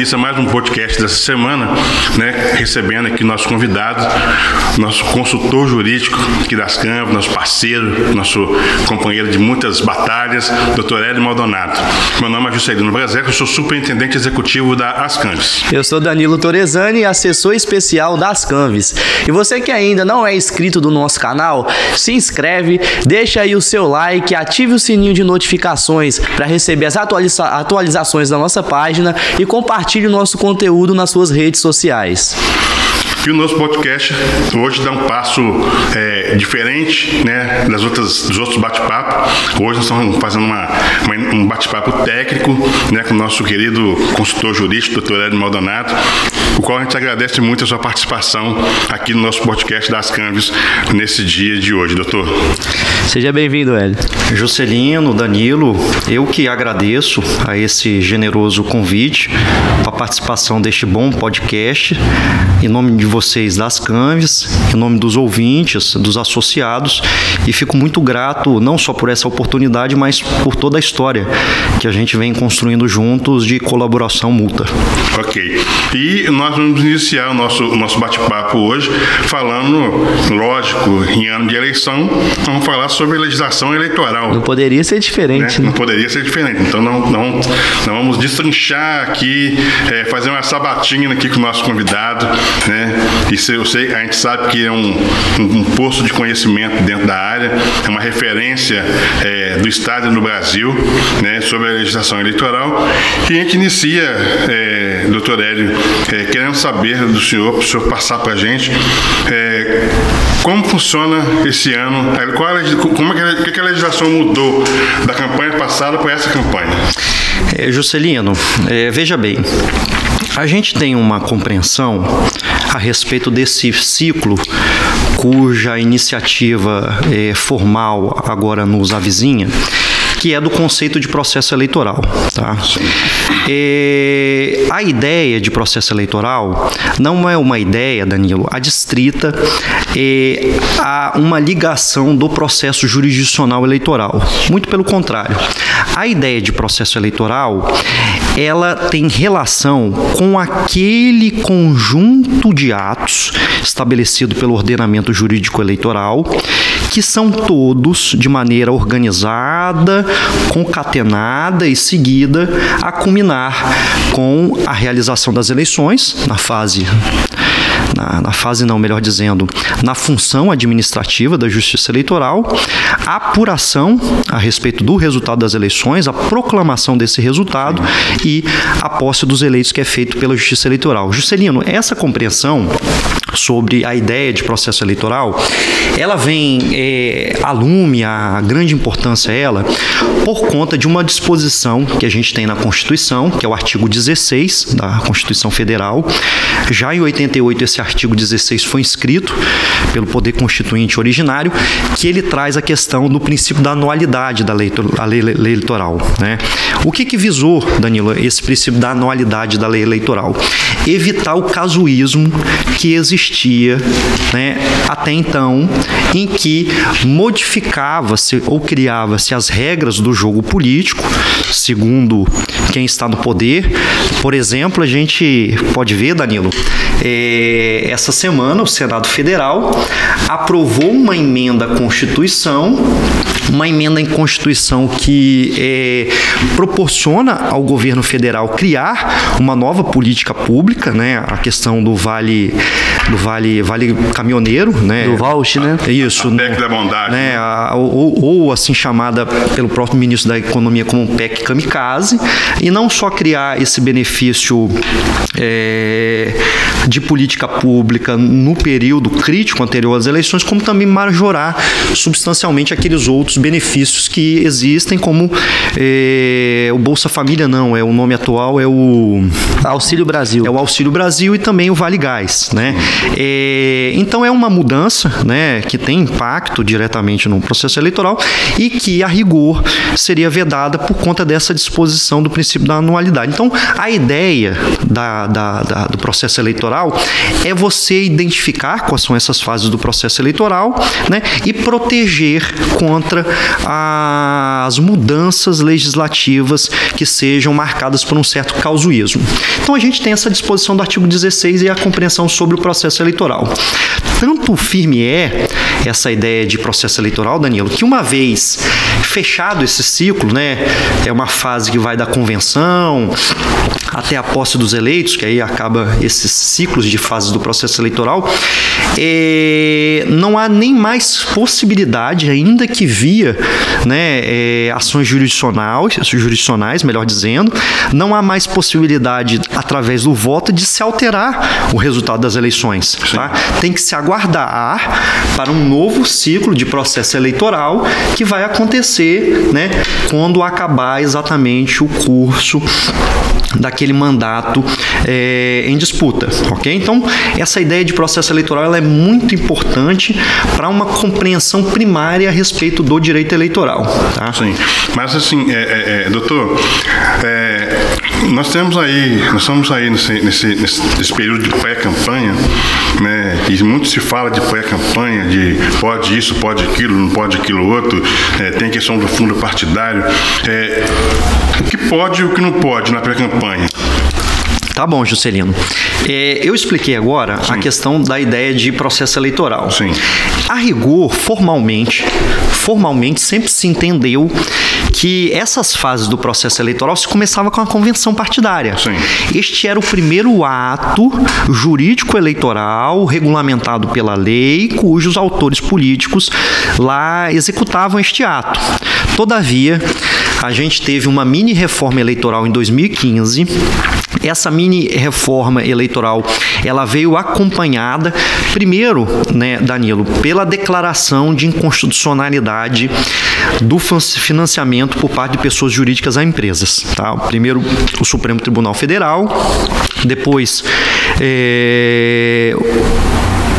início a mais um podcast dessa semana, né, recebendo aqui nosso convidado, nosso consultor jurídico aqui das Canvas, nosso parceiro, nosso companheiro de muitas batalhas, Dr. Hélio Maldonado. Meu nome é Juscelino Brazeco, eu sou superintendente executivo da Ascanves. Eu sou Danilo Torresani, assessor especial da Ascanves. E você que ainda não é inscrito do nosso canal, se inscreve, deixa aí o seu like, ative o sininho de notificações para receber as atualizações da nossa página e compartilhe o nosso conteúdo nas suas redes sociais. E o nosso podcast hoje dá um passo diferente, né, dos outros bate-papos. Hoje nós estamos fazendo um bate-papo técnico, né, com o nosso querido consultor jurídico, Dr. Hélio Maldonado, o qual a gente agradece muito a sua participação aqui no nosso podcast das Canvas nesse dia de hoje, doutor. Seja bem-vindo, Hélio. Juscelino, Danilo, eu que agradeço a esse generoso convite para a participação deste bom podcast, em nome de vocês das Canvas, em nome dos ouvintes, dos associados, e fico muito grato não só por essa oportunidade, mas por toda a história que a gente vem construindo juntos de colaboração mútua. Ok. E nós vamos iniciar o nosso bate-papo hoje falando, lógico, em ano de eleição, vamos falar sobre legislação eleitoral. Não poderia ser diferente, né? Não poderia ser diferente. Então, não vamos destrinchar aqui, fazer uma sabatina aqui com o nosso convidado, né? E a gente sabe que é um posto de conhecimento dentro da área, é uma referência do Estado e no Brasil, né, sobre a legislação eleitoral. E a gente inicia, doutor Hélio, querendo saber do senhor, para o senhor passar para a gente, como funciona esse ano, o que a legislação mudou da campanha passada para essa campanha? Juscelino, veja bem, a gente tem uma compreensão a respeito desse ciclo cuja iniciativa formal agora nos avizinha, que é do conceito de processo eleitoral. Tá? A ideia de processo eleitoral não é uma ideia, Danilo, adstrita a uma ligação do processo jurisdicional eleitoral. Muito pelo contrário. A ideia de processo eleitoral, ela tem relação com aquele conjunto de atos estabelecido pelo ordenamento jurídico eleitoral, que são todos de maneira organizada, concatenada e seguida a culminar com a realização das eleições na função administrativa da Justiça Eleitoral, a apuração a respeito do resultado das eleições, a proclamação desse resultado e a posse dos eleitos que é feito pela Justiça Eleitoral. Juscelino, essa compreensão sobre a ideia de processo eleitoral, ela vem a lume, a grande importância por conta de uma disposição que a gente tem na Constituição, que é o artigo 16 da Constituição Federal. Já em 88 esse artigo 16 foi inscrito pelo Poder Constituinte originário, que ele traz a questão do princípio da anualidade da lei eleitoral, né? O que visou, Danilo, esse princípio da anualidade da lei eleitoral? Evitar o casuísmo que existia, né, até então, em que modificava-se ou criava-se as regras do jogo político, segundo quem está no poder. Por exemplo, a gente pode ver, Danilo, essa semana o Senado Federal aprovou uma emenda à Constituição, que proporciona ao governo federal criar uma nova política pública, né? A questão do vale caminhoneiro, né? Do voucher, né? Isso. A PEC da bondade. Né? Ou assim chamada pelo próprio ministro da Economia como PEC kamikaze, e não só criar esse benefício de política pública no período crítico anterior às eleições, como também majorar substancialmente aqueles outros benefícios que existem, como o Bolsa Família, o nome atual é o Auxílio Brasil. É o Auxílio Brasil e também o Vale Gás, né? Então é uma mudança, né, que tem impacto diretamente no processo eleitoral e que, a rigor, seria vedada por conta dessa disposição do princípio da anualidade. Então, a ideia do processo eleitoral eleitoral é você identificar quais são essas fases do processo eleitoral, né, e proteger contra as mudanças legislativas que sejam marcadas por um certo causuísmo. Então a gente tem essa disposição do artigo 16 e a compreensão sobre o processo eleitoral. Tanto firme é essa ideia de processo eleitoral, Danilo, que uma vez fechado esse ciclo, né, é uma fase que vai da convenção até a posse dos eleitos, que aí acaba esses ciclos de fases do processo eleitoral, não há nem mais possibilidade, ainda que via, né, ações jurisdicionais, melhor dizendo, não há mais possibilidade, através do voto, de se alterar o resultado das eleições. Tá? Tem que se aguardar para um novo ciclo de processo eleitoral que vai acontecer, né, quando acabar exatamente o curso daquele mandato em disputa, ok? Então, essa ideia de processo eleitoral ela é muito importante para uma compreensão primária a respeito do direito eleitoral. Tá? Sim, mas assim, doutor, nós estamos aí nesse período de pré-campanha, né? E muito se fala de pré-campanha, de pode isso, pode aquilo, não pode aquilo outro, tem a questão do fundo partidário. O que pode e o que não pode na pré-campanha? Tá bom, Juscelino. Eu expliquei agora a questão da ideia de processo eleitoral. Sim. A rigor, formalmente, sempre se entendeu que essas fases do processo eleitoral se começava com a convenção partidária. Sim. Este era o primeiro ato jurídico eleitoral regulamentado pela lei, cujos autores políticos lá executavam este ato. Todavia, a gente teve uma mini reforma eleitoral em 2015. Essa mini reforma eleitoral, ela veio acompanhada, primeiro, né, Danilo, pela declaração de inconstitucionalidade do financiamento por parte de pessoas jurídicas a empresas. Tá? Primeiro, o Supremo Tribunal Federal, depois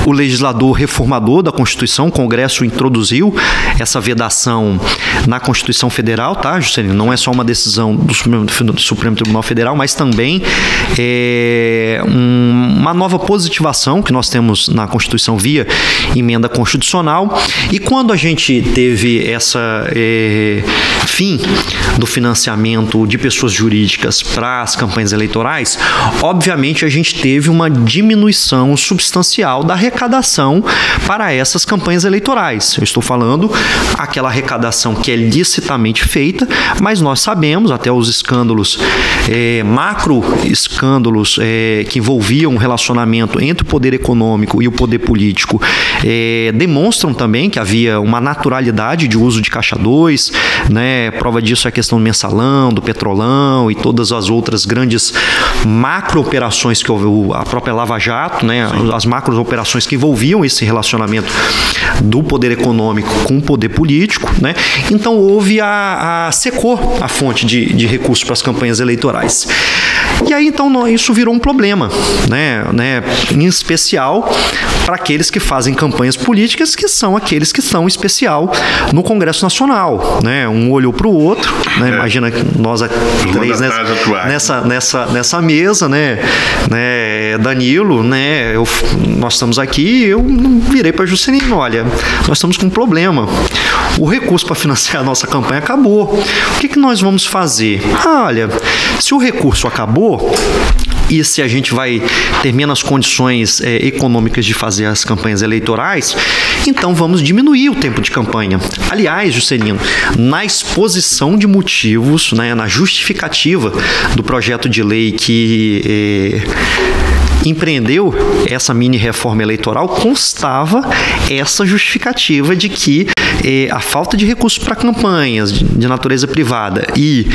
o legislador reformador da Constituição, o Congresso, introduziu essa vedação na Constituição Federal, tá, Juscelino? Não é só uma decisão do Supremo Tribunal Federal, mas também uma nova positivação que nós temos na Constituição via emenda constitucional. E quando a gente teve essa fim do financiamento de pessoas jurídicas para as campanhas eleitorais, obviamente a gente teve uma diminuição substancial da arrecadação para essas campanhas eleitorais. Eu estou falando aquela arrecadação que é licitamente feita, mas nós sabemos, até os escândalos, macro escândalos que envolviam o relacionamento entre o poder econômico e o poder político, demonstram também que havia uma naturalidade de uso de caixa 2, né? Prova disso é a questão do mensalão, do petrolão e todas as outras grandes macro operações que houve, a própria Lava Jato, né? As macro operações que envolviam esse relacionamento do poder econômico com o poder político, né? Então houve secou a fonte de recursos para as campanhas eleitorais. E aí então isso virou um problema, né? Em especial para aqueles que fazem campanhas políticas, que são aqueles que são em especial no Congresso Nacional, né? Um olhou para o outro, né? Imagina nós três nessa mesa, né? Danilo, né? Nós estamos aqui, eu virei para Juscelino, olha, nós estamos com um problema. O recurso para financiar a nossa campanha acabou. O que nós vamos fazer? Olha, se o recurso acabou e se a gente vai ter menos condições econômicas de fazer as campanhas eleitorais, então vamos diminuir o tempo de campanha. Aliás, Juscelino, na exposição de motivos, né, na justificativa do projeto de lei que empreendeu essa mini reforma eleitoral, constava essa justificativa de que a falta de recursos para campanhas de natureza privada e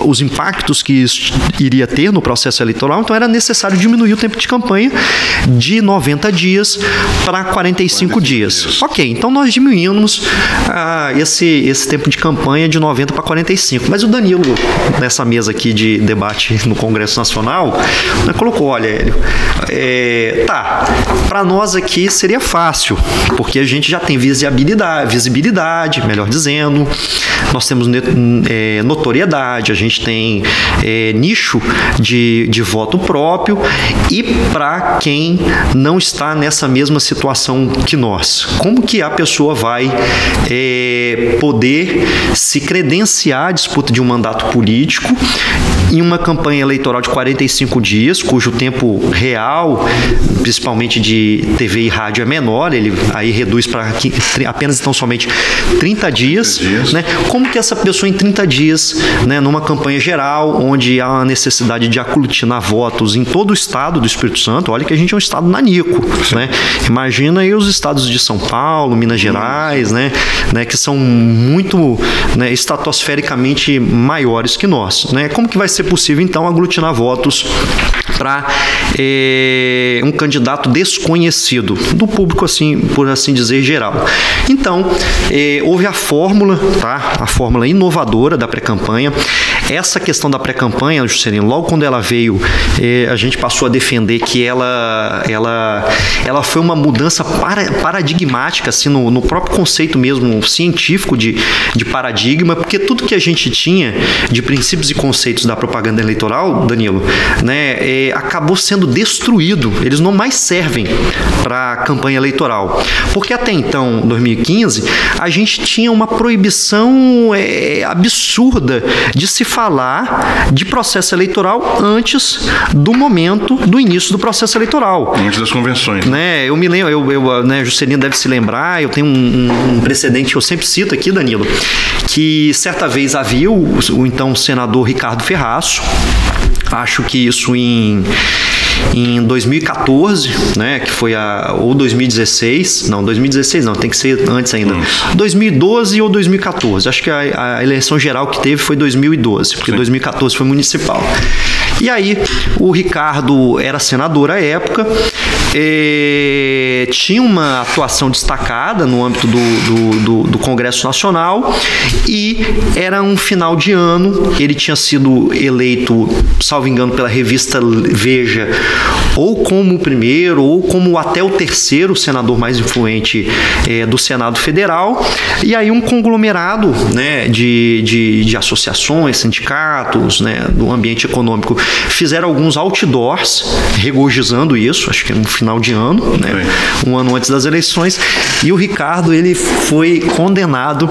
os impactos que isso iria ter no processo eleitoral, então era necessário diminuir o tempo de campanha de 90 dias para 45 dias. Ok, então nós diminuímos esse tempo de campanha de 90 para 45. Mas o Danilo, nessa mesa aqui de debate no Congresso Nacional, colocou, olha, Hélio, para nós aqui seria fácil, porque gente já tem visibilidade, melhor dizendo, nós temos notoriedade, a gente tem nicho de voto próprio. E para quem não está nessa mesma situação que nós, como que a pessoa vai poder se credenciar à disputa de um mandato político em uma campanha eleitoral de 45 dias, cujo tempo real, principalmente de TV e rádio, é menor, ele aí reduz para apenas então somente 30 dias. Né? Como que essa pessoa em 30 dias, né, numa campanha geral, onde há uma necessidade de aglutinar votos em todo o estado do Espírito Santo, olha que a gente é um estado nanico, né? Imagina aí os estados de São Paulo, Minas Gerais, né, que são muito, né, estratosfericamente maiores que nós, né? Como que vai ser possível então aglutinar votos para um candidato desconhecido do público, assim, por assim dizer, geral? Então, houve a fórmula, tá? A fórmula inovadora da pré-campanha. Essa questão da pré-campanha, Juscelino, logo quando ela veio, a gente passou a defender que ela foi uma mudança paradigmática, assim, no próprio conceito mesmo científico de paradigma, porque tudo que a gente tinha de princípios e conceitos da propaganda eleitoral, Danilo, né, acabou sendo destruído. Eles não mais servem para a campanha eleitoral. Porque até então, 2015, a gente tinha uma proibição absurda de se falar de processo eleitoral antes do momento do início do processo eleitoral. Antes das convenções. Né? Eu me lembro, né, Juscelino deve se lembrar, eu tenho um precedente que eu sempre cito aqui, Danilo, que certa vez havia o então senador Ricardo Ferraço, acho que isso em 2014, né, que foi ou 2016, não, 2016 não, tem que ser antes ainda, 2012 ou 2014, acho que a eleição geral que teve foi 2012, porque 2014 foi municipal. E aí, o Ricardo era senador à época, tinha uma atuação destacada no âmbito do Congresso Nacional, e era um final de ano, ele tinha sido eleito, salvo engano, pela revista Veja, ou como o primeiro, ou como até o terceiro senador mais influente do Senado Federal, e aí um conglomerado, né, de associações, sindicatos, né, do ambiente econômico, fizeram alguns outdoors regozijando isso, acho que no final de ano, né, um ano antes das eleições, e o Ricardo, ele foi condenado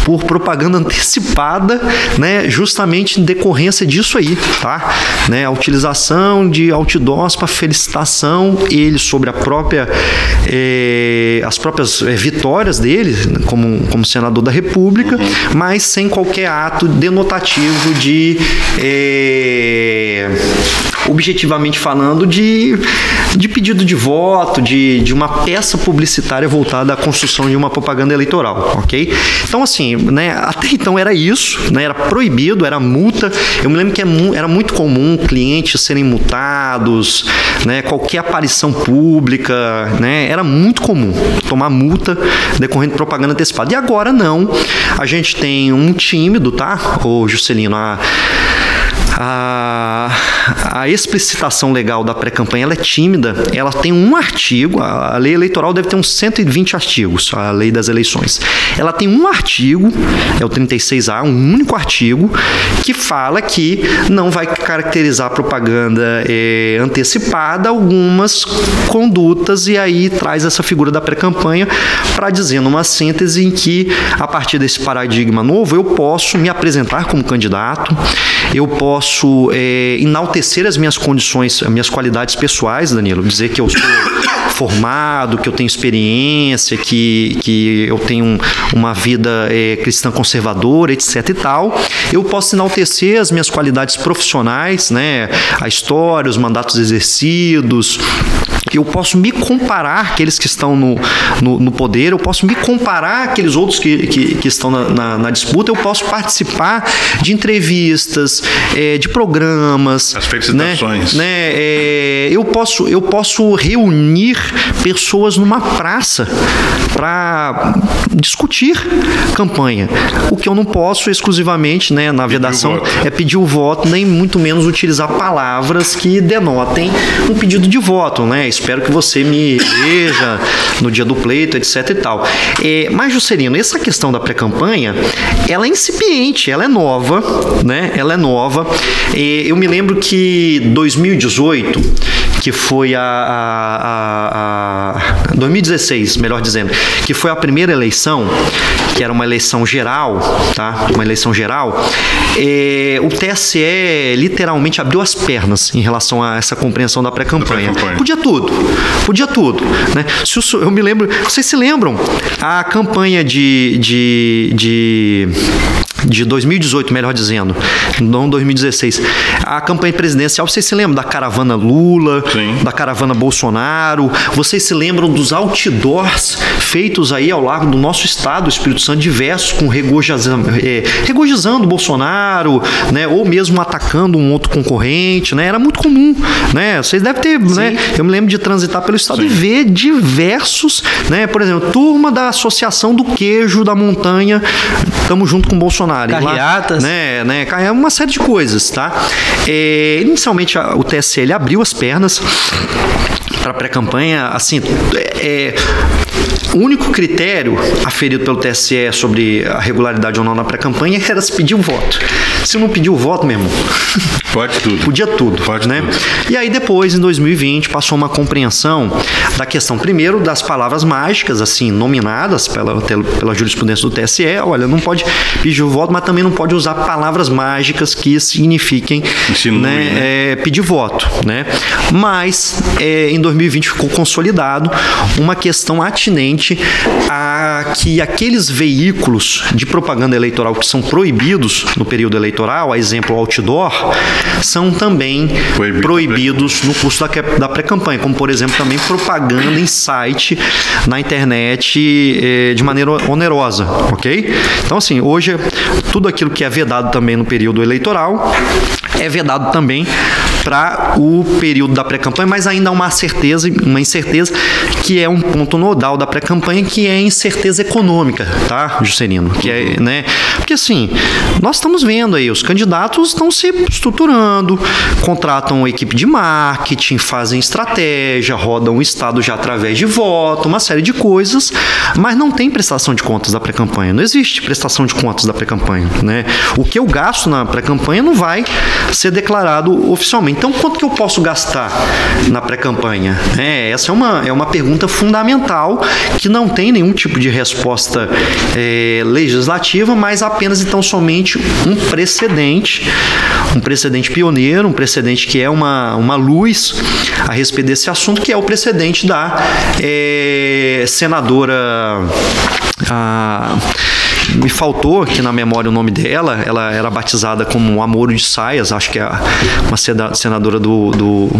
por propaganda antecipada, né, justamente em decorrência disso aí, tá? Né, a utilização de outdoors para felicitação, ele sobre as próprias vitórias dele como senador da República, mas sem qualquer ato denotativo de objetivamente falando de pedido de voto, de uma peça publicitária voltada à construção de uma propaganda eleitoral, ok? Então, assim, né, até então era isso, né, era proibido, era multa. Eu me lembro que era muito comum clientes serem multados, né, qualquer aparição pública, né, era muito comum tomar multa decorrente de propaganda antecipada. E agora não, a gente tem um tímido, tá, ô Juscelino, a explicitação legal da pré-campanha, ela é tímida, ela tem um artigo, a lei eleitoral deve ter uns 120 artigos, a lei das eleições. Ela tem um artigo, é o 36A, um único artigo, que fala que não vai caracterizar a propaganda antecipada algumas condutas, e aí traz essa figura da pré-campanha para dizer numa síntese em que, a partir desse paradigma novo, eu posso me apresentar como candidato, eu posso enaltecer as minhas condições, as minhas qualidades pessoais, Danilo, dizer que eu sou formado, que eu tenho experiência, que eu tenho uma vida cristã conservadora, etc e tal. Eu posso enaltecer as minhas qualidades profissionais, né, a história, os mandatos exercidos. Eu posso me comparar àqueles que estão no poder, eu posso me comparar àqueles outros que estão na disputa, eu posso participar de entrevistas, de programas. As felicitações. Né, eu posso reunir pessoas numa praça para discutir campanha. O que eu não posso exclusivamente, né, na vedação é pedir o voto, nem muito menos utilizar palavras que denotem um pedido de voto, né? espero que você me veja no dia do pleito, etc e tal. Mas, Juscelino, essa questão da pré-campanha, ela é incipiente, ela é nova, né? Ela é nova. Eu me lembro que 2018, que foi 2016, melhor dizendo, que foi a primeira eleição, que era uma eleição geral, tá? Uma eleição geral, o TSE literalmente abriu as pernas em relação a essa compreensão da pré-campanha. Podia tudo, né? Eu me lembro, vocês se lembram? A campanha de 2018, melhor dizendo, não 2016. A campanha presidencial, vocês se lembram da caravana Lula, sim, da caravana Bolsonaro? Vocês se lembram dos outdoors feitos aí ao largo do nosso estado, Espírito Santo, diversos, com regozijando o Bolsonaro, né? Ou mesmo atacando um outro concorrente, né? Era muito comum, né? Vocês devem ter, né? Eu me lembro de transitar pelo estado, sim, e ver diversos, né? Por exemplo, turma da Associação do Queijo da Montanha, estamos junto com o Bolsonaro. Carreatas. Lá, uma série de coisas, tá? Inicialmente o TSE ele abriu as pernas para pré-campanha, assim, o único critério aferido pelo TSE sobre a regularidade ou não na pré-campanha era se pedir o voto. Se não pedir o voto, meu irmão, pode tudo. Podia tudo, pode, né? Tudo. E aí depois, em 2020, passou uma compreensão da questão, primeiro, das palavras mágicas, assim, nominadas pela jurisprudência do TSE. Olha, não pode pedir o voto, mas também não pode usar palavras mágicas que signifiquem, né, pedir voto, né? Mas, em 2020 ficou consolidado uma questão atinente a que aqueles veículos de propaganda eleitoral que são proibidos no período eleitoral, a exemplo outdoor, são também proibidos no curso da pré-campanha, como por exemplo também propaganda em site na internet de maneira onerosa, ok? Então assim, hoje tudo aquilo que é vedado também no período eleitoral é vedado também para o período da pré-campanha, mas ainda há uma incerteza que é um ponto nodal da pré-campanha, que é a incerteza econômica, tá, Juscelino? Que é, né? Porque assim, nós estamos vendo aí, os candidatos estão se estruturando, contratam uma equipe de marketing, fazem estratégia, rodam o estado já através de voto, uma série de coisas, mas não tem prestação de contas da pré-campanha. Não existe prestação de contas da pré-campanha, né? O que eu gasto na pré-campanha não vai ser declarado oficialmente. Então, quanto que eu posso gastar na pré-campanha? Essa é uma pergunta fundamental que não tem nenhum tipo de resposta legislativa, mas apenas então somente um precedente pioneiro, um precedente que é uma luz a respeito desse assunto, que é o precedente da senadora... me faltou aqui na memória o nome dela. Ela era batizada como Amor de Saias, acho que é uma senadora do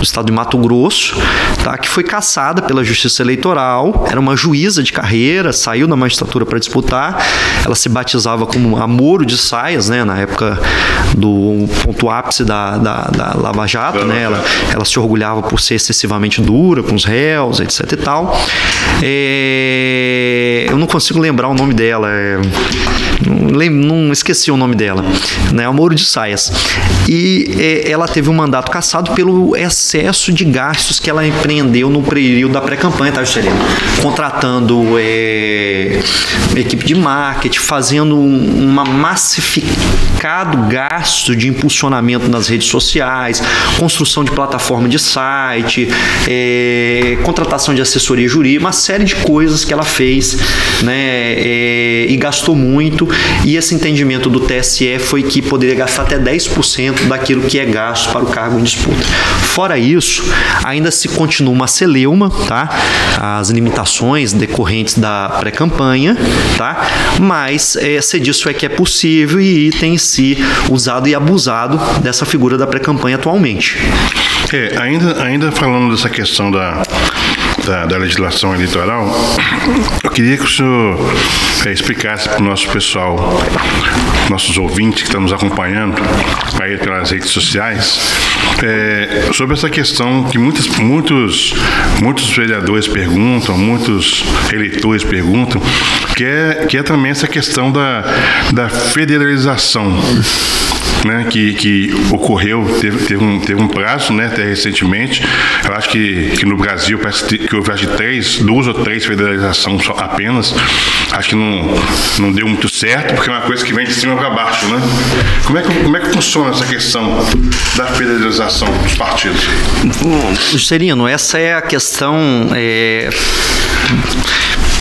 estado de Mato Grosso, tá? Que foi cassada pela Justiça Eleitoral. Era uma juíza de carreira, saiu da magistratura para disputar. Ela se batizava como Amor de Saias, né? Na época do ponto ápice da Lava Jato, né? Ela se orgulhava por ser excessivamente dura com os réus, etc e tal. Eu não consigo lembrar o nome dela, não esqueci o nome dela, né? Amor de Saias. E ela teve um mandato cassado pelo excesso de gastos que ela empreendeu no período da pré-campanha, tá, Juscelino? Contratando equipe de marketing, fazendo uma massificado gasto de impulsionamento nas redes sociais, construção de plataforma de site, contratação de assessoria jurídica, uma série de coisas que ela fez, né? E gastou muito, e esse entendimento do TSE foi que poderia gastar até 10% daquilo que é gasto para o cargo em disputa. Fora isso, ainda se continua uma celeuma, tá? As limitações decorrentes da pré-campanha, tá? Mas se disso é que é possível e tem se usado e abusado dessa figura da pré-campanha atualmente. Ainda falando dessa questão da legislação eleitoral, eu queria que o senhor explicasse para o nosso pessoal, nossos ouvintes que estão nos acompanhando aí pelas redes sociais, sobre essa questão que muitos vereadores perguntam, muitos eleitores perguntam, que é também essa questão da federalização né, que ocorreu, teve um prazo, né, até recentemente. Eu acho que no Brasil parece que houve duas ou três federalizações apenas. Acho que não deu muito certo, porque é uma coisa que vem de cima para baixo, né? Como é que funciona essa questão da federalização dos partidos? Juscelino, essa é a questão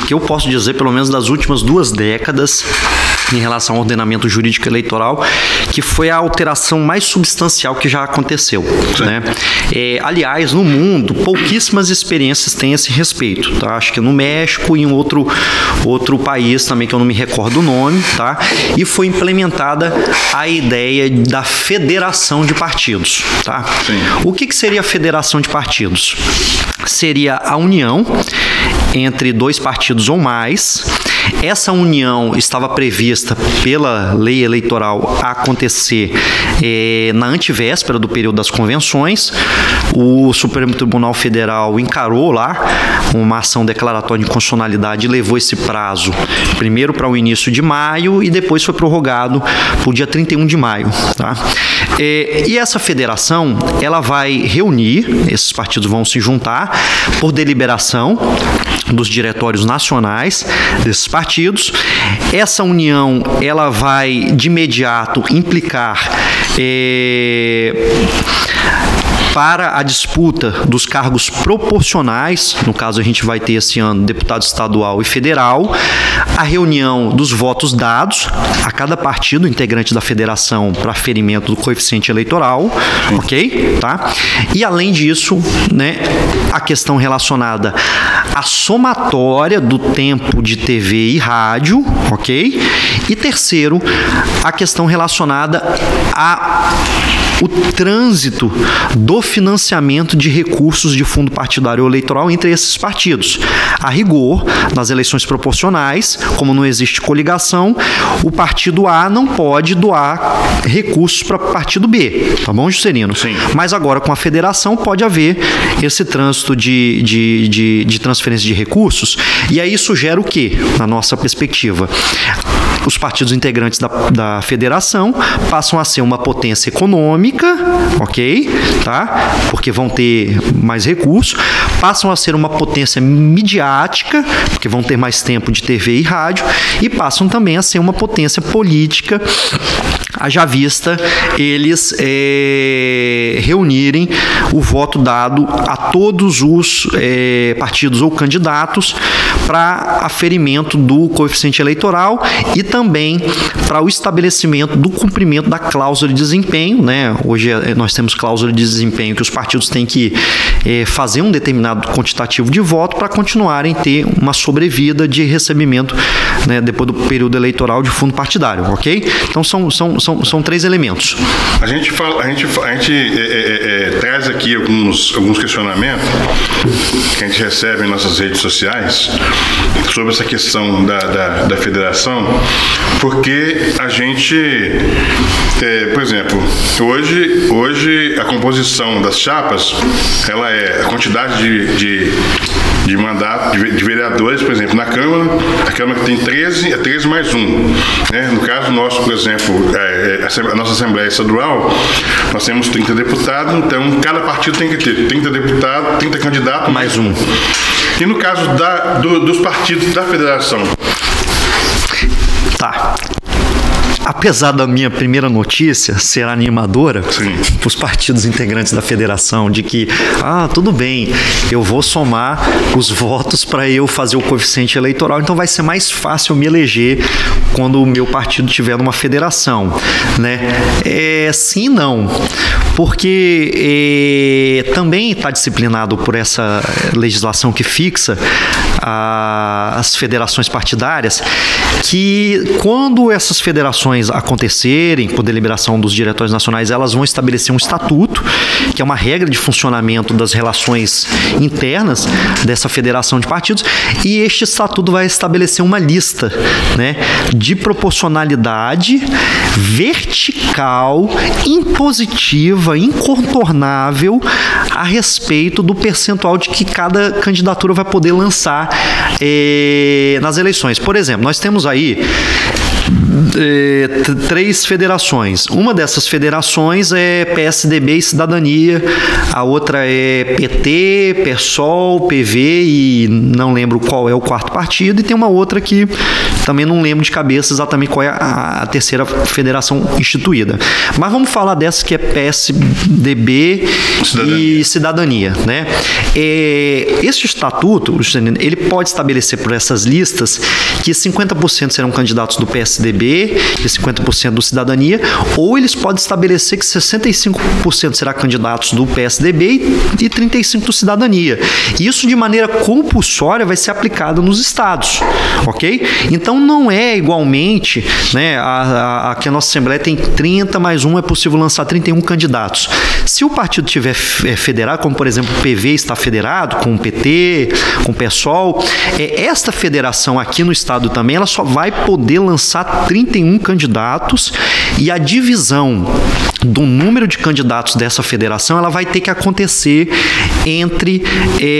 que eu posso dizer, pelo menos das últimas 2 décadas, em relação ao ordenamento jurídico eleitoral, que foi a alteração mais substancial que já aconteceu, né? Aliás, no mundo, pouquíssimas experiências têm esse respeito, tá? Acho que no México e em outro país também, que eu não me recordo o nome, tá? E foi implementada a ideia da federação de partidos, tá? Sim. O que seria a federação de partidos? Seria a união entre 2 partidos ou mais. Essa união estava prevista pela lei eleitoral a acontecer na antevéspera do período das convenções. O Supremo Tribunal Federal encarou lá uma ação declaratória de inconstitucionalidade e levou esse prazo primeiro para o início de maio e depois foi prorrogado para o dia 31 de maio. Tá? E essa federação, ela vai reunir, esses partidos vão se juntar por deliberação dos diretórios nacionais desses partidos. Essa união, ela vai de imediato implicar para a disputa dos cargos proporcionais, no caso a gente vai ter esse ano deputado estadual e federal, a reunião dos votos dados a cada partido integrante da federação para aferimento do coeficiente eleitoral, ok? Tá? E além disso, né, a questão relacionada à somatória do tempo de TV e rádio, ok? E terceiro, a questão relacionada o trânsito do financiamento de recursos de fundo partidário ou eleitoral entre esses partidos. A rigor, nas eleições proporcionais, como não existe coligação, o partido A não pode doar recursos para o partido B. Tá bom, Juscelino? Sim. Mas agora, com a federação, pode haver esse trânsito de transferência de recursos. E aí isso gera o quê, na nossa perspectiva? Os partidos integrantes da federação passam a ser uma potência econômica, ok? Tá? Porque vão ter mais recursos. Passam a ser uma potência midiática, porque vão ter mais tempo de TV e rádio. E passam também a ser uma potência política, haja vista eles reunirem o voto dado a todos os partidos ou candidatos para aferimento do coeficiente eleitoral e também para o estabelecimento do cumprimento da cláusula de desempenho, né? Hoje nós temos cláusula de desempenho que os partidos têm que fazer um determinado quantitativo de voto para continuarem a ter uma sobrevida de recebimento, né, depois do período eleitoral de fundo partidário, ok? Então são 3 elementos. A gente traz aqui alguns questionamentos que a gente recebe em nossas redes sociais sobre essa questão da federação, porque a gente, por exemplo, hoje a composição das chapas, ela é a quantidade de mandato de vereadores, por exemplo, na Câmara, a Câmara que tem 13, é 13 mais 1. Né? No caso nosso, por exemplo, a nossa Assembleia Estadual, nós temos 30 deputados, então cada partido tem que ter 30 deputados, 30 candidatos mais 1. E no caso dos partidos da federação? Tá. Apesar da minha primeira notícia ser animadora para os partidos integrantes da federação, de que, tudo bem, eu vou somar os votos para eu fazer o coeficiente eleitoral, então vai ser mais fácil me eleger quando o meu partido estiver numa federação, né? Sim e não, porque também está disciplinado por essa legislação que fixa as federações partidárias, que quando essas federações acontecerem por deliberação dos diretórios nacionais, elas vão estabelecer um estatuto, que é uma regra de funcionamento das relações internas dessa federação de partidos, e este estatuto vai estabelecer uma lista, né, de proporcionalidade vertical, impositiva, incontornável a respeito do percentual de que cada candidatura vai poder lançar nas eleições. Por exemplo, nós temos aí 3 federações. Uma dessas federações é PSDB e Cidadania, a outra é PT, PSOL, PV e não lembro qual é o quarto partido, e tem uma outra que também não lembro de cabeça exatamente qual é a terceira federação instituída. Mas vamos falar dessa que é PSDB e Cidadania, né? Este estatuto, ele pode estabelecer por essas listas que 50% serão candidatos do PSDB e 50% do Cidadania, ou eles podem estabelecer que 65% será candidatos do PSDB e 35% do Cidadania. Isso de maneira compulsória vai ser aplicado nos estados, ok? Então não é igualmente, né, aqui a nossa Assembleia tem 30 mais 1, é possível lançar 31 candidatos. Se o partido tiver federado, como por exemplo o PV está federado com o PT, com o PSOL, esta federação aqui no estado também, ela só vai poder lançar 31 candidatos, e a divisão do número de candidatos dessa federação, ela vai ter que acontecer entre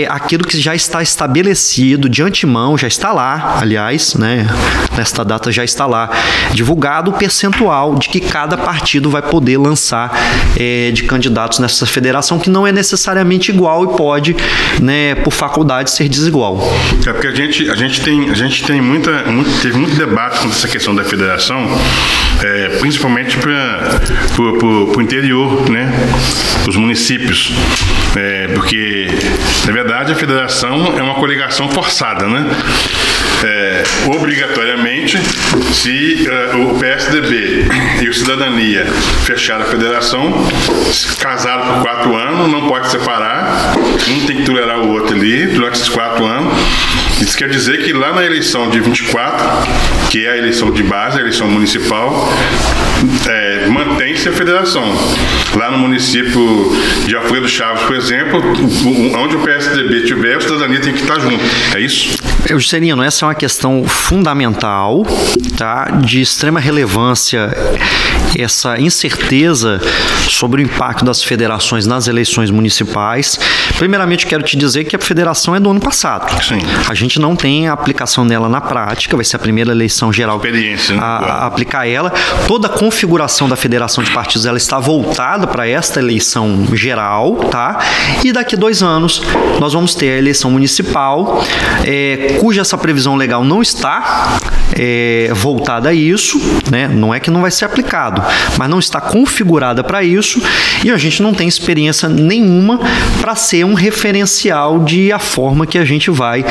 aquilo que já está estabelecido de antemão, já está lá, aliás, né, nesta data já está lá divulgado o percentual de que cada partido vai poder lançar de candidatos nessa federação, que não é necessariamente igual e pode, né, por faculdade, ser desigual. É porque a gente teve muito debate com essa questão da federação, principalmente para o interior, né, os municípios, porque na verdade a federação é uma coligação forçada, né? Obrigatoriamente, se o PSDB e o Cidadania fecharam a federação, casaram por 4 anos, não pode separar, um tem que tolerar o outro ali durante esses 4 anos. Isso quer dizer que lá na eleição de 24, que é a eleição de base, a eleição municipal, mantém-se a federação. Lá no município de Alfredo Chaves, por exemplo, onde o PSDB tiver, o Cidadania tem que estar junto. É isso? Juscelino, essa é uma questão fundamental, tá? De extrema relevância, essa incerteza sobre o impacto das federações nas eleições municipais. Primeiramente, quero te dizer que a federação é do ano passado. Sim. A gente não tem a aplicação dela na prática, vai ser a primeira eleição geral a aplicar ela. Toda a configuração da federação de partidos, ela está voltada para esta eleição geral, tá? E daqui 2 anos nós vamos ter a eleição municipal, cuja essa previsão legal não está voltada a isso, né? Não é que não vai ser aplicado, mas não está configurada para isso, e a gente não tem experiência nenhuma para ser um referencial de a forma que a gente vai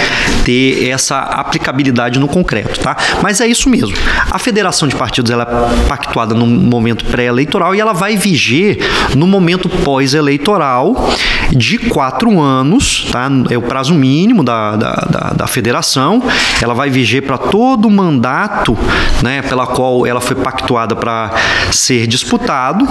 ter essa aplicabilidade no concreto, tá? Mas é isso mesmo. A federação de partidos, ela é pactuada no momento pré-eleitoral e ela vai viger no momento pós-eleitoral de 4 anos, tá? É o prazo mínimo da federação. Ela vai viger para todo o mandato, né, pela qual ela foi pactuada para ser disputado.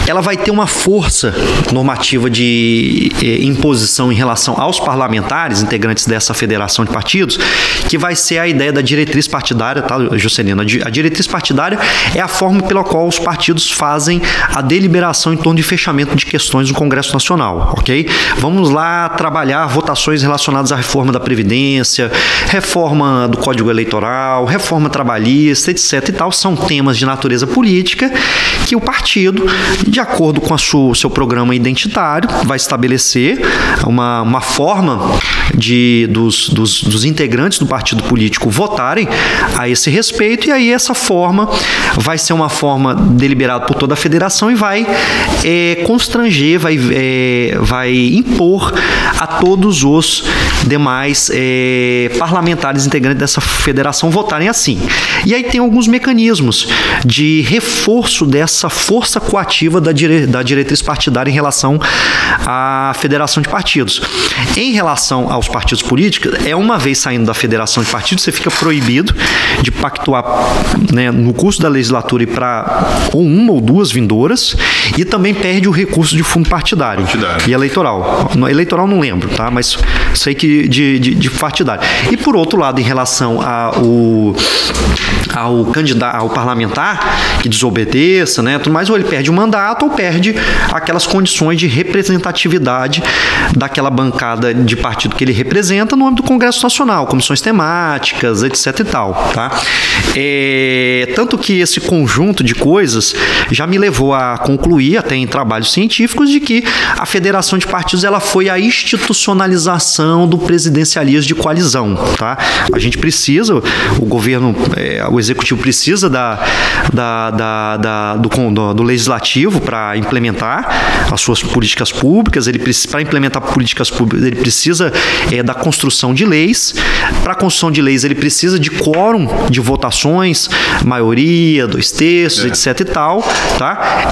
Ela vai ter uma força normativa de imposição em relação aos parlamentares, integrantes dessa federação de partidos, que vai ser a ideia da diretriz partidária, tá, Juscelino? A diretriz partidária é a forma pela qual os partidos fazem a deliberação em torno de fechamento de questões no Congresso Nacional, ok? Vamos lá trabalhar votações relacionadas à reforma da Previdência, reforma do Código Eleitoral, reforma trabalhista, etc. e tal. São temas de natureza política que o partido, de acordo com o seu programa identitário, vai estabelecer uma forma dos integrantes do partido político votarem a esse respeito, e aí essa forma vai ser uma forma deliberada por toda a federação e vai constranger, vai impor a todos os demais parlamentares integrantes dessa federação votarem assim. E aí tem alguns mecanismos de reforço dessa força coativa da diretriz partidária em relação à federação de partidos. Em relação aos partidos políticos, uma vez saindo da federação de partidos, você fica proibido de pactuar, né, no curso da legislatura e para uma ou 2 vindouras, e também perde o recurso de fundo partidário. E eleitoral. Eleitoral não lembro, tá? Mas sei que de partidário. E por outro lado, em relação ao parlamentar que desobedeça, né, tudo mais, ou ele perde o mandato ou perde aquelas condições de representatividade daquela bancada de partido que ele representa no âmbito do Congresso Nacional, comissões temáticas, etc e tal, tá? Tanto que esse conjunto de coisas já me levou a concluir, até em trabalhos científicos, de que a federação de partidos ela foi a institucionalização do presidencialismo de coalizão, tá? A gente precisa, o governo, o executivo precisa do legislativo para implementar as suas políticas públicas. Para implementar políticas públicas ele precisa da construção de leis. Para a construção de leis ele precisa de quórum de votações, maioria, 2/3, etc e tal, tá?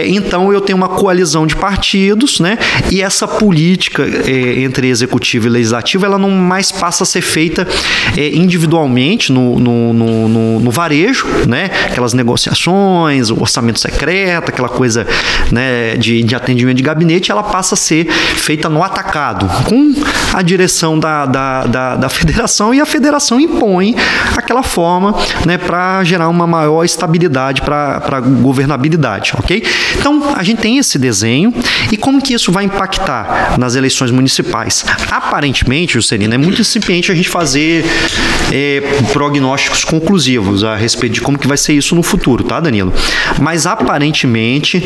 Então eu tenho uma coalizão de partidos, né? E essa política entre executivo e legislativo ela não mais passa a ser feita individualmente no varejo, né? Aquelas negociações, o orçamento secreto, aquela coisa, né, de atendimento de gabinete, ela passa a ser feita no atacado, com a direção da federação, e a federação impõe aquela forma, né, para gerar uma maior estabilidade para governabilidade, ok? Então, a gente tem esse desenho, e como que isso vai impactar nas eleições municipais? Aparentemente, Juscelino, é muito incipiente a gente fazer prognósticos conclusivos a respeito de como que vai ser isso no futuro, tá, Danilo? Mas, aparentemente,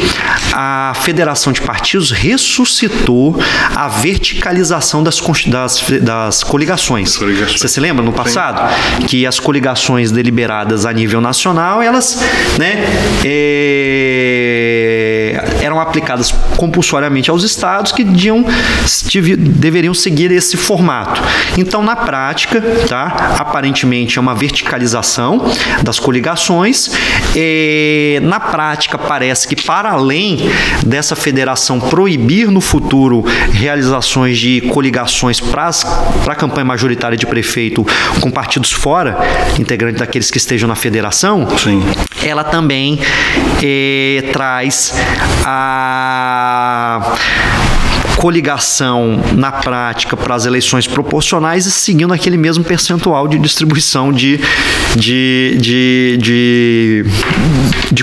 a federação de partidos ressuscitou a verticalização das coligações. Você se lembra, no passado, que as coligações deliberadas a nível nacional, elas, né, eram aplicadas compulsoriamente aos estados que deveriam seguir esse formato. Então, na prática, tá, aparentemente é uma verticalização das coligações. Na prática, parece que, para além dessa federação proibir no futuro realizações de coligações para a campanha majoritária de prefeito com partidos fora, integrantes daqueles que estejam na federação, sim, ela também traz a coligação na prática para as eleições proporcionais e seguindo aquele mesmo percentual de distribuição de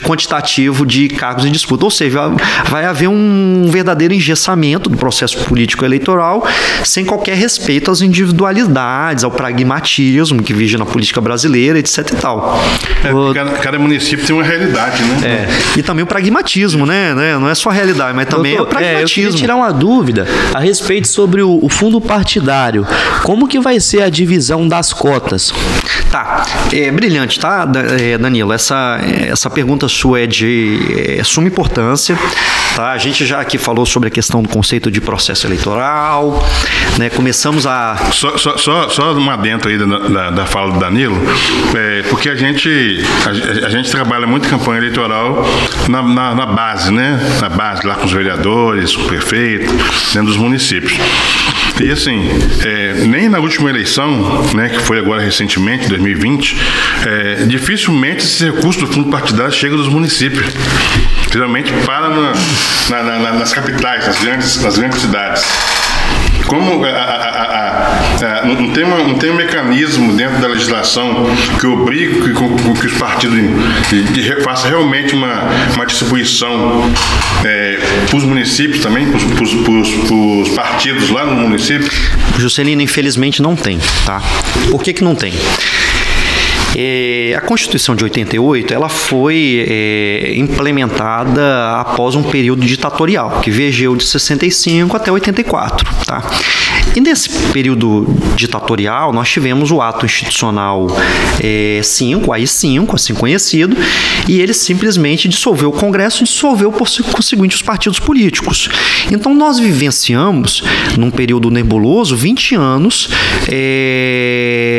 quantitativo de cargos em disputa. Ou seja, vai haver um verdadeiro engessamento do processo político eleitoral sem qualquer respeito às individualidades, ao pragmatismo que vige na política brasileira, etc e tal. Cada município tem uma realidade, né? E também o pragmatismo, né? Não é só a realidade, mas também é o pragmatismo. Eu queria tirar uma dúvida a respeito sobre o fundo partidário. Como que vai ser a divisão das cotas? Tá, brilhante, tá, Danilo? Essa pergunta sua é de suma importância, tá? A gente já aqui falou sobre a questão do conceito de processo eleitoral, né? Começamos a... Só uma adentro aí da fala do Danilo, porque a gente trabalha muito campanha eleitoral na base, né? Na base, lá com os vereadores, com o prefeito, dentro dos municípios. E assim, nem na última eleição, né, que foi agora recentemente, 2020, dificilmente esse recurso do fundo partidário chega dos municípios. Geralmente para nas capitais, nas grandes cidades. Como não tem um mecanismo dentro da legislação que obrigue que os partidos façam realmente uma distribuição para os municípios também, para os partidos lá no município? Juscelino, infelizmente não tem, tá? Por que não tem? A Constituição de 88 ela foi implementada após um período ditatorial que vigeu de 65 até 84, tá? E nesse período ditatorial nós tivemos o ato institucional 5, AI-5, assim conhecido, e ele simplesmente dissolveu o Congresso e dissolveu por conseguinte os partidos políticos. Então nós vivenciamos num período nebuloso 20 anos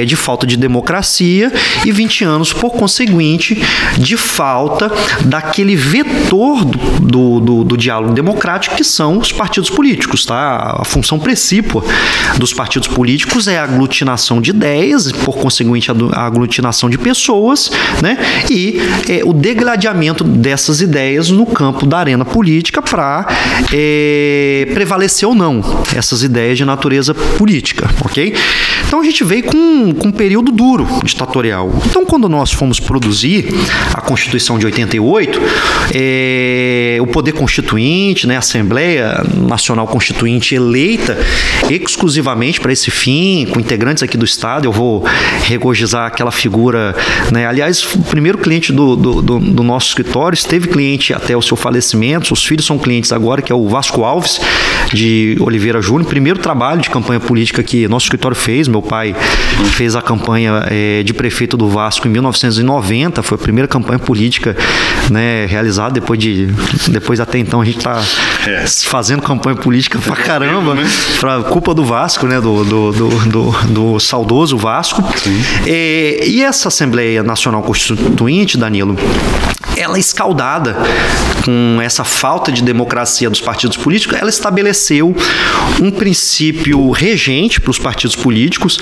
de falta de democracia e 20 anos, por conseguinte, de falta daquele vetor do diálogo democrático que são os partidos políticos, tá? A função precípua dos partidos políticos é a aglutinação de ideias, por conseguinte a aglutinação de pessoas, né? E o degladiamento dessas ideias no campo da arena política para prevalecer ou não essas ideias de natureza política, ok? Então a gente veio com um período duro ditatorial. Então quando nós fomos produzir a Constituição de 88, o poder constituinte, né, a Assembleia Nacional Constituinte eleita exclusivamente para esse fim, com integrantes aqui do Estado, eu vou regozijar aquela figura, né? Aliás, o primeiro cliente do nosso escritório esteve cliente até o seu falecimento, os filhos são clientes agora, que é o Vasco Alves de Oliveira Júnior, primeiro trabalho de campanha política que nosso escritório fez. Meu pai fez a campanha de prefeito do Vasco em 1990, foi a primeira campanha política, né, realizada. Depois até então a gente está fazendo campanha política pra caramba, né? Pra culpa do Vasco, né, do saudoso Vasco. E essa Assembleia Nacional Constituinte, Danilo, ela escaldada com essa falta de democracia dos partidos políticos, ela estabeleceu um princípio regente para os partidos políticos.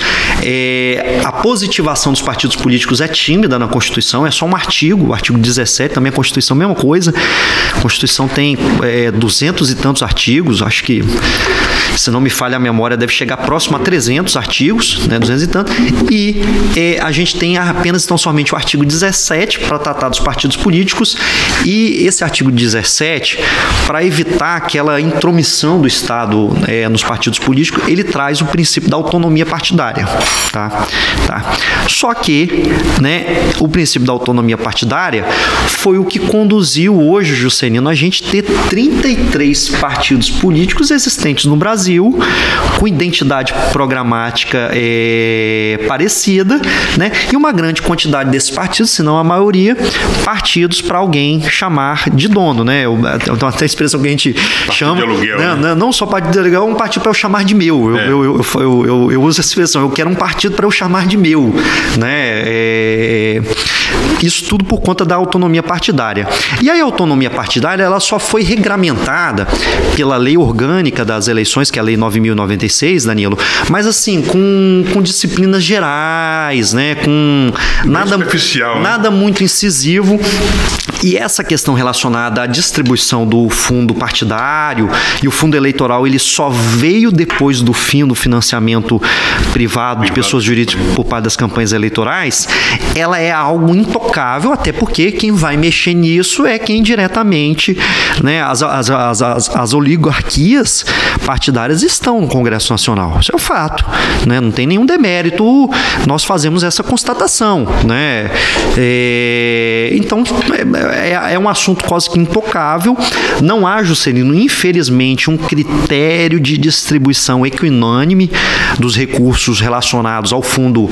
A positivação dos partidos políticos é tímida na Constituição, é só um artigo, o artigo 17, também a Constituição, mesma coisa. A Constituição tem 200 e tantos artigos, acho que, se não me falha a memória, deve chegar próximo a 300 artigos, né, 200 e tantos, e a gente tem apenas, então, somente o artigo 17 para tratar dos partidos políticos, e esse artigo 17, para evitar aquela intromissão do Estado nos partidos políticos, ele traz o princípio da autonomia partidária, tá? Só que, né, o princípio da autonomia partidária foi o que conduziu hoje, Juscelino, a gente ter 33 partidos políticos existentes no Brasil, com identidade programática parecida, né, e uma grande quantidade desses partidos, se não a maioria, partidos para alguém chamar de dono, né? Então, até a expressão que a gente chama, de aluguel, né? Não só partido de aluguel, um partido para eu chamar de meu. Eu uso essa expressão, eu quero um partido para eu chamar de meu, né? Isso tudo por conta da autonomia partidária. E aí a autonomia partidária, ela só foi regramentada pela lei orgânica das eleições, que é a lei 9.096, Danilo, mas assim, com disciplinas gerais, né? Com nada muito incisivo. E essa questão relacionada à distribuição do fundo partidário e o fundo eleitoral, ele só veio depois do fim do financiamento privado de pessoas jurídicas por parte das campanhas eleitorais. Ela é algo intocável, até porque quem vai mexer nisso é quem diretamente, né, as oligarquias partidárias estão no Congresso Nacional. Isso é um fato, né? Não tem nenhum demérito, nós fazemos essa constatação, né? Então, é um assunto quase que intocável. Não há, Juscelino, infelizmente, um critério de distribuição equinânime dos recursos relacionados ao fundo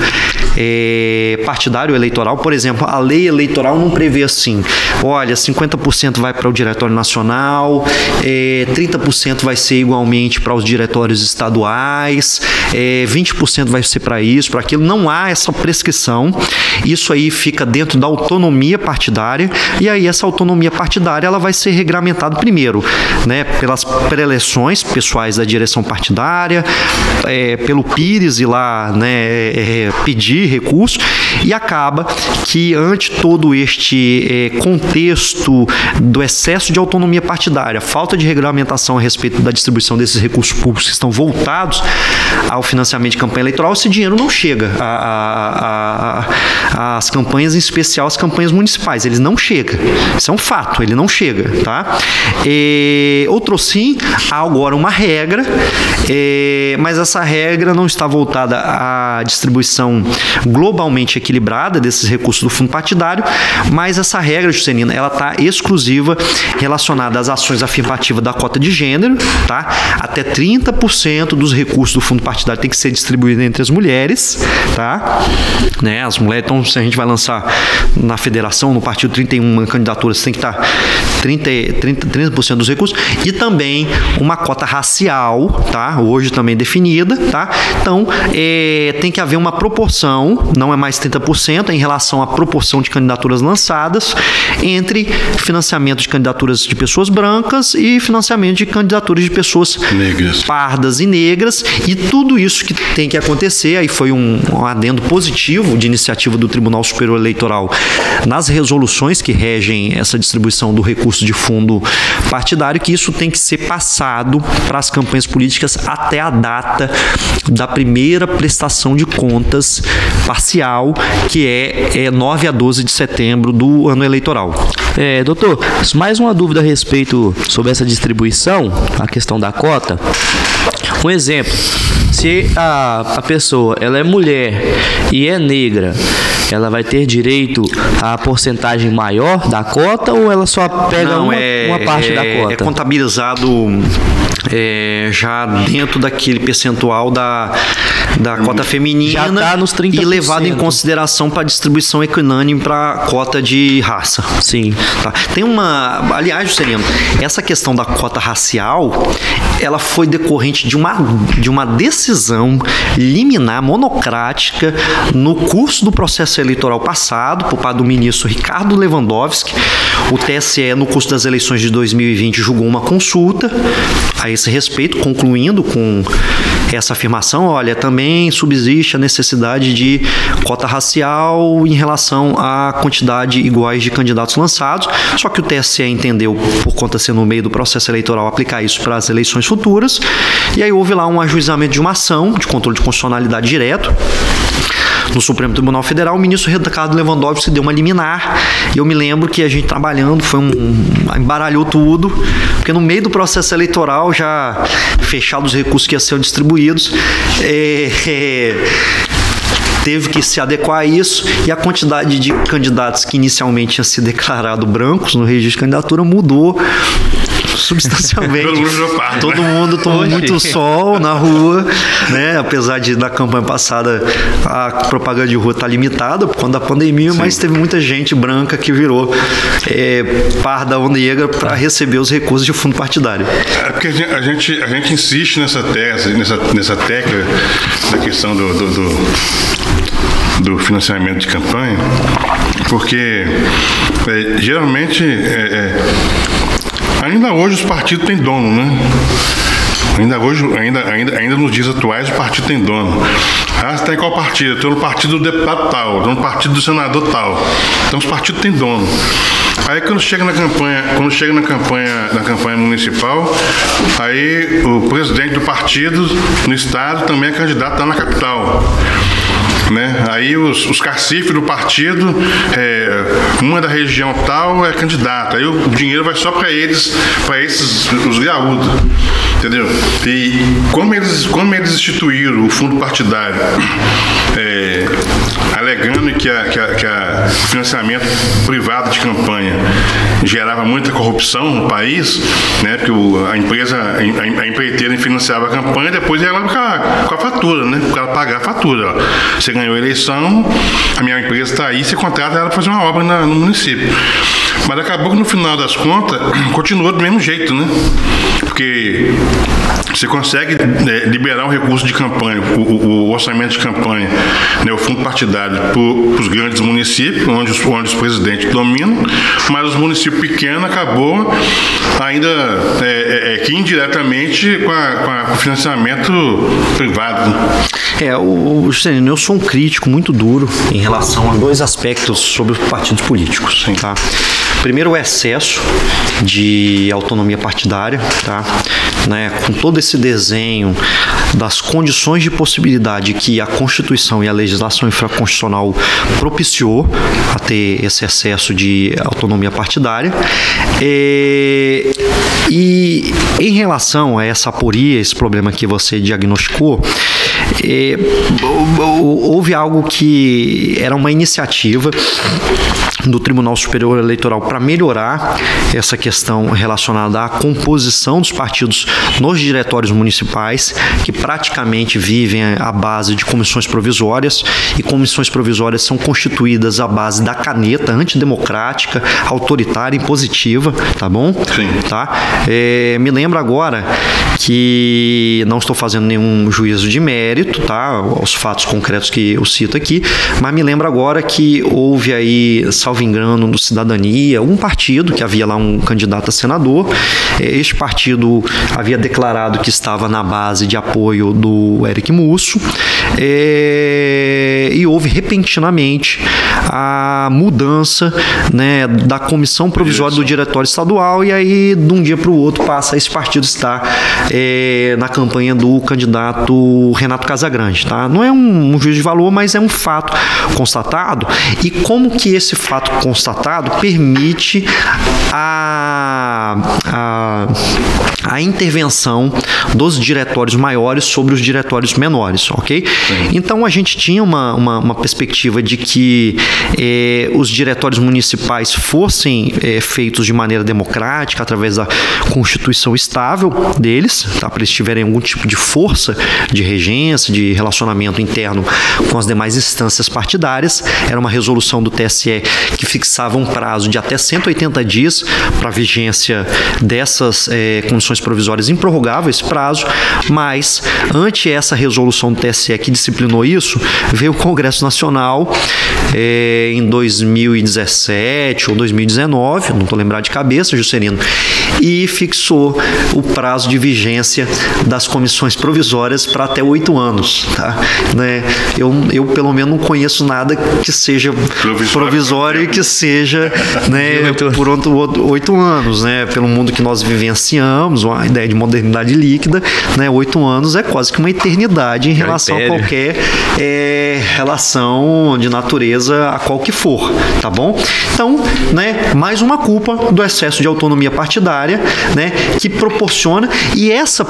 partidário eleitoral. Por exemplo, a lei eleitoral não prevê assim, olha, 50% vai para o Diretório Nacional, 30% vai ser igualmente para os diretórios estaduais, 20% vai ser para isso, para aquilo. Não há essa prescrição. Isso aí fica dentro da autonomia partidária, e aí essa autonomia partidária ela vai ser regramentada primeiro, né, pelas preleções pessoais da direção partidária, pelo Pires ir lá, né, pedir recurso, e acaba que ante todo este contexto do excesso de autonomia partidária, falta de regulamentação a respeito da distribuição desses recursos públicos que estão voltados ao financiamento de campanha eleitoral, esse dinheiro não chega às campanhas, em especial as campanhas municipais. Ele não chega. Isso é um fato, ele não chega, tá? Outro sim, há agora uma regra, mas essa regra não está voltada à distribuição globalmente equilibrada desses recursos do fundo partidário, mas essa regra, Juscelino, ela está exclusiva relacionada às ações afirmativas da cota de gênero, tá? Até 30% dos recursos do fundo partidário tem que ser distribuído entre as mulheres, tá? Né? As mulheres, então, se a gente vai lançar na federação, no partido 31 candidaturas, tem que estar 30% dos recursos, e também uma cota racial, tá? Hoje também definida, tá? Então, tem que haver uma proporção, não é mais 30%, 30% em relação à proporção de candidaturas lançadas entre financiamento de candidaturas de pessoas brancas e financiamento de candidaturas de pessoas negras, pardas e negras, e tudo isso que tem que acontecer. Aí foi um adendo positivo de iniciativa do Tribunal Superior Eleitoral nas resoluções que regem essa distribuição do recurso de fundo partidário, que isso tem que ser passado para as campanhas políticas até a data da primeira prestação de contas parcial, que é 9 a 12 de setembro do ano eleitoral. Doutor, mais uma dúvida a respeito sobre essa distribuição, a questão da cota. Um exemplo, se a pessoa ela é mulher e é negra, ela vai ter direito à porcentagem maior da cota ou ela só pega uma parte da cota? É contabilizado já dentro daquele percentual da cota feminina, já tá nos 30%. E levado em consideração para a distribuição equinânime para a cota de raça. Sim. Tá. Tem aliás, Juscelino, essa questão da cota racial, ela foi decorrente de uma decisão liminar monocrática no curso do processo eleitoral passado, por parte do ministro Ricardo Lewandowski. O TSE, no curso das eleições de 2020, julgou uma consulta a esse respeito, concluindo com essa afirmação: olha, também subsiste a necessidade de cota racial em relação à quantidade iguais de candidatos lançados, só que o TSE entendeu, por conta de ser no meio do processo eleitoral, aplicar isso para as eleições futuras, e aí houve lá um ajuizamento de uma ação de controle de constitucionalidade direto no Supremo Tribunal Federal. O ministro Ricardo Lewandowski deu uma liminar, e eu me lembro que a gente trabalhando, embaralhou tudo, porque no meio do processo eleitoral, já fechados os recursos que iam ser distribuídos, teve que se adequar a isso, e a quantidade de candidatos que inicialmente tinha se declarado brancos no registro de candidatura mudou substancialmente. Todo mundo tomou muito sol na rua, né? Apesar de da campanha passada a propaganda de rua estar limitada por conta da pandemia, sim, mas teve muita gente branca que virou parda ou negra para receber os recursos de fundo partidário. É porque a gente insiste nessa tese, nessa tecla da questão do financiamento de campanha, porque geralmente ainda hoje os partidos têm dono, né? Ainda nos dias atuais o partido tem dono. Você está em qual partido? Estou no partido do deputado tal, estou no partido do senador tal. Então os partidos têm dono. Aí quando chega na campanha municipal, aí o presidente do partido no estado também é candidato lá na capital. Né? Aí os cacifes do partido, uma da região tal é candidato, aí o dinheiro vai só para esses, os graúdos, entendeu? E como eles instituíram o fundo partidário, alegando que o financiamento privado de campanha gerava muita corrupção no país, né? Porque a empreiteira financiava a campanha, depois ia lá com a fatura, né? O cara pagar a fatura. Ó. Você ganhou a eleição, a minha empresa está aí, você contrata ela para fazer uma obra no município. Mas acabou que no final das contas continuou do mesmo jeito, né? Porque você consegue liberar um recurso de campanha, o orçamento de campanha, né, o fundo partidário, para os grandes municípios, onde os presidentes dominam, mas os municípios pequenos acabou ainda que indiretamente com o financiamento privado. Juscelino, eu sou um crítico muito duro em relação a dois aspectos sobre os partidos políticos. Sim. Tá? Primeiro, o excesso de autonomia partidária, tá? Né? Com todo esse desenho das condições de possibilidade que a Constituição e a legislação infraconstitucional propiciou a ter esse excesso de autonomia partidária. E em relação a essa aporia, esse problema que você diagnosticou, houve algo que era uma iniciativa do Tribunal Superior Eleitoral para melhorar essa questão relacionada à composição dos partidos nos diretórios municipais, que praticamente vivem à base de comissões provisórias, e comissões provisórias são constituídas à base da caneta antidemocrática, autoritária e impositiva, tá bom? Sim. Tá? Me lembro agora que não estou fazendo nenhum juízo de mérito, mérito, tá, aos fatos concretos que eu cito aqui, mas me lembro agora que houve aí, salvo engano, no Cidadania, um partido que havia lá um candidato a senador. Este partido havia declarado que estava na base de apoio do Eric Musso, e houve repentinamente a mudança, né, da comissão provisória do diretório estadual, e aí de um dia para o outro passa esse partido estar na campanha do candidato Renato Casagrande, tá? Não é um juízo de valor, mas é um fato constatado, e como que esse fato constatado permite a intervenção dos diretórios maiores sobre os diretórios menores, ok? Sim. Então a gente tinha uma perspectiva de que os diretórios municipais fossem feitos de maneira democrática, através da constituição estável deles, tá? Para eles tiverem algum tipo de força de regência, de relacionamento interno com as demais instâncias partidárias. Era uma resolução do TSE que fixava um prazo de até 180 dias para a vigência dessas condições provisórias improrrogáveis, prazo, mas ante essa resolução do TSE que disciplinou isso, veio o Congresso Nacional em 2017 ou 2019, não estou lembrado de cabeça, Juscelino, e fixou o prazo de vigência das comissões provisórias para até 8 anos. Tá? Né? Eu, pelo menos, não conheço nada que seja provisório e que seja, né, por 8 anos. Né? Pelo mundo que nós vivenciamos, uma ideia de modernidade líquida, né? 8 anos é quase que uma eternidade em relação a qualquer relação de natureza a qual que for, tá bom? Então, né, mais uma culpa do excesso de autonomia partidária, né, que proporciona, e essa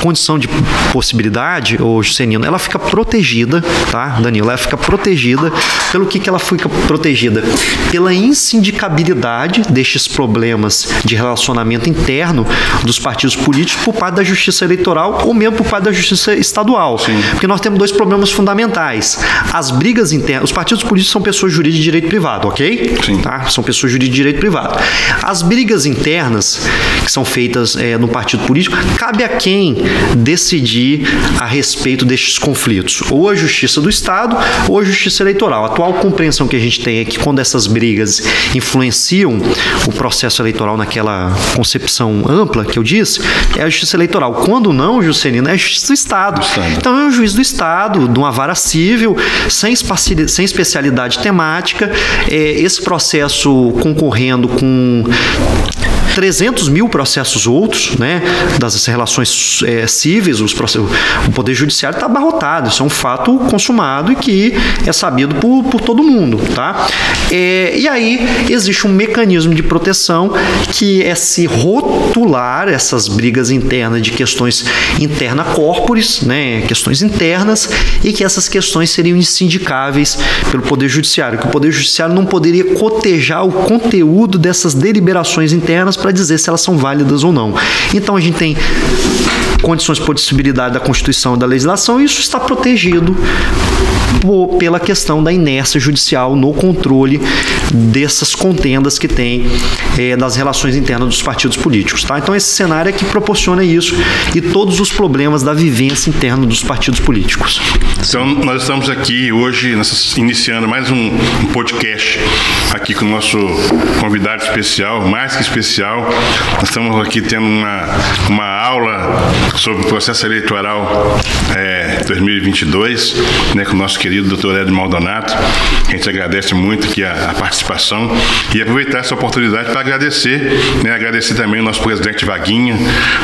condição de possibilidade, ô Juscelino, ela fica protegida, tá, Danilo? Ela fica protegida pelo que ela fica protegida? Pela insindicabilidade destes problemas de relacionamento interno dos partidos políticos por parte da Justiça Eleitoral ou mesmo por parte da Justiça Estadual. Sim. Porque nós temos 2 problemas fundamentais. As brigas internas, os partidos políticos são pessoas jurídicas de direito privado, ok? Sim. Tá? São pessoas jurídicas de direito privado. As brigas internas que são feitas no partido político, cabe a quem decidir a respeito destes conflitos? Ou a Justiça do Estado ou a Justiça Eleitoral. A atual compreensão que a gente tem é que quando essas brigas influenciam o processo eleitoral naquela concepção ampla que eu disse, é a Justiça Eleitoral. Quando não, Juscelino, é a Justiça do Estado. Então é um juiz do Estado, de uma vara cível, sem especialidade temática, esse processo concorrendo com 300 mil processos outros, né, das relações cíveis, o Poder Judiciário está abarrotado. Isso é um fato consumado e que é sabido por todo mundo. Tá? E aí existe um mecanismo de proteção que é se rotular essas brigas internas de questões interna corporis, né, questões internas, e que essas questões seriam insindicáveis pelo Poder Judiciário, que o Poder Judiciário não poderia cotejar o conteúdo dessas deliberações internas para dizer se elas são válidas ou não. Então a gente tem condições de possibilidade da Constituição e da legislação, e isso está protegido pela questão da inércia judicial no controle dessas contendas que tem das relações internas dos partidos políticos. Tá? Então esse cenário é que proporciona isso e todos os problemas da vivência interna dos partidos políticos. Então nós estamos aqui hoje iniciando mais um podcast aqui com o nosso convidado especial, mais que especial. Nós estamos aqui tendo uma aula sobre o processo eleitoral 2022, né, com o nosso querido doutor Edmo Maldonato. A gente agradece muito aqui a participação e aproveitar essa oportunidade para agradecer, né, agradecer também o nosso presidente Vaguinha,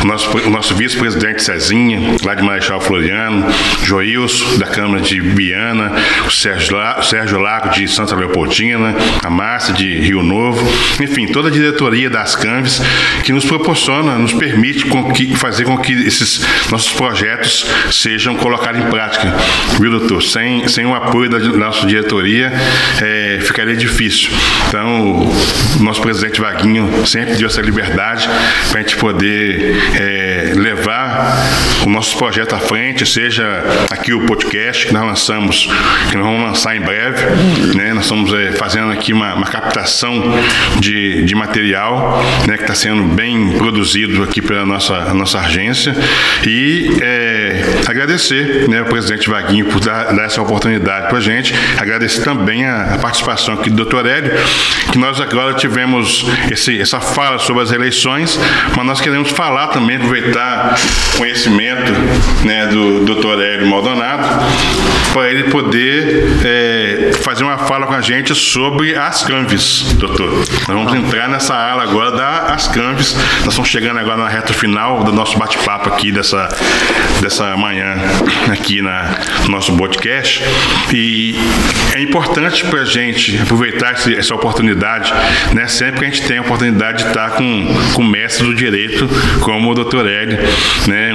o nosso vice-presidente Cezinha, lá de Marechal Floriano, Joilson, da Câmara de Biana, o Sérgio Lago, de Santa Leopoldina, a Márcia, de Rio Novo, enfim, toda a diretoria das CANVES que nos proporciona, nos permite fazer com que esses nossos projetos sejam colocados em prática. Viu, doutor? Sem o apoio da nossa diretoria, ficaria difícil. Então, o nosso presidente Vaguinho sempre deu essa liberdade para a gente poder levar o nosso projeto à frente, seja aqui o podcast que nós vamos lançar em breve, né? Nós estamos fazendo aqui uma captação de material, né, que está sendo bem produzido aqui pela nossa agência, e agradecer, né, o presidente Vaguinho por dar essa oportunidade para a gente, agradecer também a participação aqui do Dr. Hélio, que nós agora tivemos essa fala sobre as eleições, mas nós queremos falar também, aproveitar o conhecimento, né, do Dr. Hélio Maldonado, para ele poder fazer uma fala com a gente sobre as Canves, doutor. Nós vamos entrar nessa ala agora das Canves. Nós estamos chegando agora na reta final do nosso bate-papo aqui dessa manhã aqui no nosso podcast, e é importante para a gente aproveitar essa oportunidade, né? Sempre que a gente tem a oportunidade de estar com o mestre do direito como o Dr. Hélio, né?